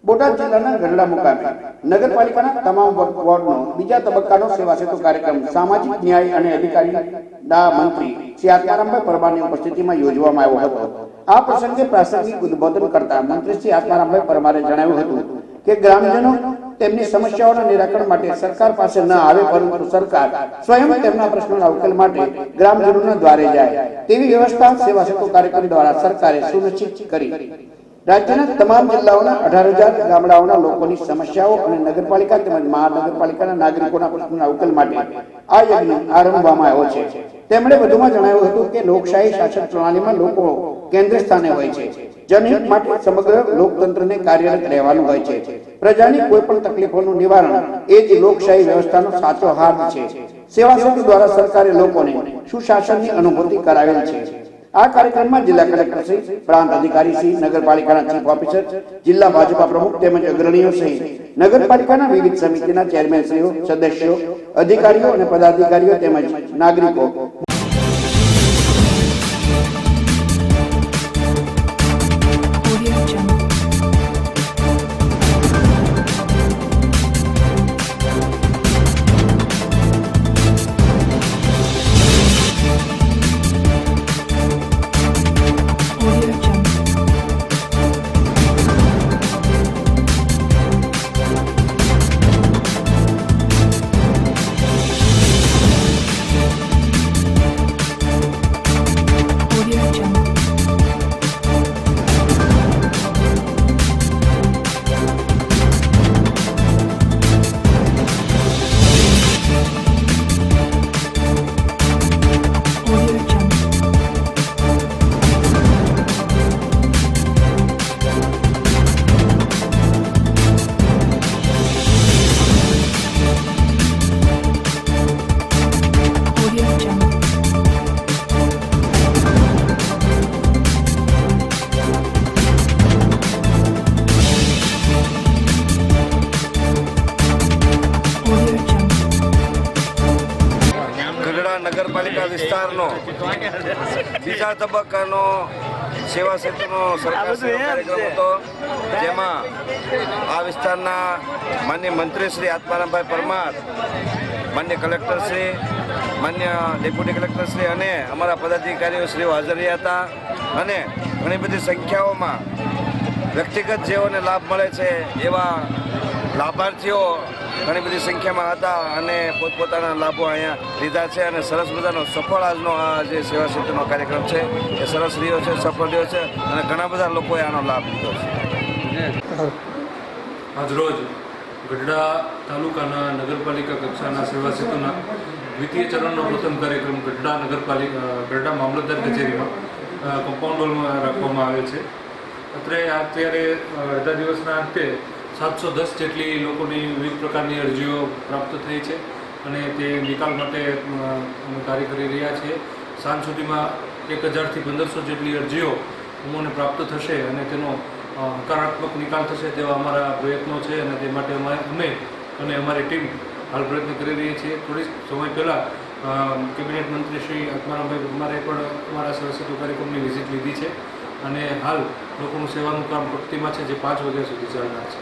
બોટાદ જિલ્લાના ગઢડા મુકામે નગરપાલિકાના તમામ વોર્ડનો બીજા તબક્કાનો સેવા સેતુ કાર્યક્રમ સામાજિક ન્યાય અને અધિકારીના મંત્રી શ્રી આત્મારામભાઈ પરમારની ઉપસ્થિતિમાં યોજવામાં આવ્યો હતો। આ પ્રસંગે પ્રાસંગિક ઉદ્બોધન કરતા મંત્રી શ્રી આત્મારામભાઈ પરમારે જણાવ્યું હતું કે ગ્રામજનો તેમની સમસ્યાઓના નિરાકરણ માટે સરકાર પાસે ન આવે, પરંતુ સરકાર સ્વયં તેમના પ્રશ્નોના ઉકેલ માટે ગ્રામજનોના દ્વારે જાય તેવી વ્યવસ્થા સેવા સેતુ કાર્યક્રમ દ્વારા સરકારે સુનિશ્ચિત કરી રાજ્યના તમામ જિલ્લાઓના 18,000 ગામડાઓના લોકોની સમસ્યાઓ અને નગરપાલિકા તેમજ મહાનગરપાલિકાના નાગરિકોના પ્રશ્નોના ઉકેલ માટે આ યજ્ઞ આરંભવામાં આવ્યો છે। તેમણે વધુમાં જણાવ્યું હતું કે લોકશાહી શાસન પ્રણાલીમાં લોકો કેન્દ્ર સ્થાને હોય છે। જનહિત માટે સમગ્ર લોકતંત્રને કાર્યરત રહેવાનું હોય છે। પ્રજાની કોઈ પણ તકલીફોનું નિવારણ એ જ લોકશાહી વ્યવસ્થાનો સાચો હાથ છે। સેવા સેતુ દ્વારા સરકારે લોકોને સુશાસનની અનુભૂતિ કરાવેલ છે। આ કાર્યક્રમમાં જિલ્લા કલેક્ટર શ્રી, પ્રાંત અધિકારી શ્રી, નગરપાલિકાના ચીફ ઓફિસર, જિલ્લા ભાજપા પ્રમુખ તેમજ અગ્રણીઓ સહિત નગરપાલિકાના વિવિધ સમિતિના ચેરમેનશ્રીઓ, સદસ્યો, અધિકારીઓ અને પદાધિકારીઓ તેમજ નાગરિકો નગરપાલિકા વિસ્તારનો બીજા તબક્કાનો સેવા સેતુનો સરકારશ્રીનો કાર્યક્રમ હતો, જેમાં આ વિસ્તારના માન્ય મંત્રી શ્રી આત્મારામભાઈ પરમાર, માન્ય કલેક્ટરશ્રી, માન્ય ડેપ્યુટી કલેક્ટરશ્રી અને અમારા પદાધિકારીઓ શ્રીઓ હાજર રહ્યા હતા અને ઘણી બધી સંખ્યાઓમાં વ્યક્તિગત જેઓને લાભ મળે છે એવા લાભાર્થીઓ ઘણી બધી સંખ્યામાં હતા અને પોતપોતાના લાભો અહીંયા લીધા છે અને સરસ મજાનો સફળ આજનો આ જે સેવા સેતુનો કાર્યક્રમ છે એ સરસ રહ્યો છે, સફળ રહ્યો છે અને ઘણા બધા લોકોએ આનો લાભ લીધો છે। આજરોજ ગઢડા તાલુકાના નગરપાલિકા કક્ષાના સેવા સેતુના દ્વિતીય ચરણનો પ્રથમ કાર્યક્રમ ગઢડા મામલતદાર કચેરીમાં કમ્પાઉન્ડ હોલમાં રાખવામાં આવે છે। અત્યારે અડધા દિવસના અંતે 710 જેટલી લોકોની વિવિધ પ્રકારની અરજીઓ પ્રાપ્ત થઈ છે અને તે નિકાલ માટે અમે કાર્ય કરી રહ્યા છીએ। સાંજ સુધીમાં 1000 થી 1500 જેટલી અરજીઓ અમને પ્રાપ્ત થશે અને તેનો હકારાત્મક નિકાલ થશે તેવા અમારા પ્રયત્નો છે અને તે માટે અમે અને અમારી ટીમ હાલ પ્રયત્ન કરી રહી છીએ। થોડી સમય પહેલાં કેબિનેટ મંત્રી શ્રી આત્મારામભાઈ પરમારે પણ અમારા સેવા સેતુ કાર્યક્રમની વિઝિટ લીધી છે અને હાલ લોકોનું સેવાનું કામ પ્રગતિમાં છે, જે 5 વાગ્યા સુધી ચાલનાર છે।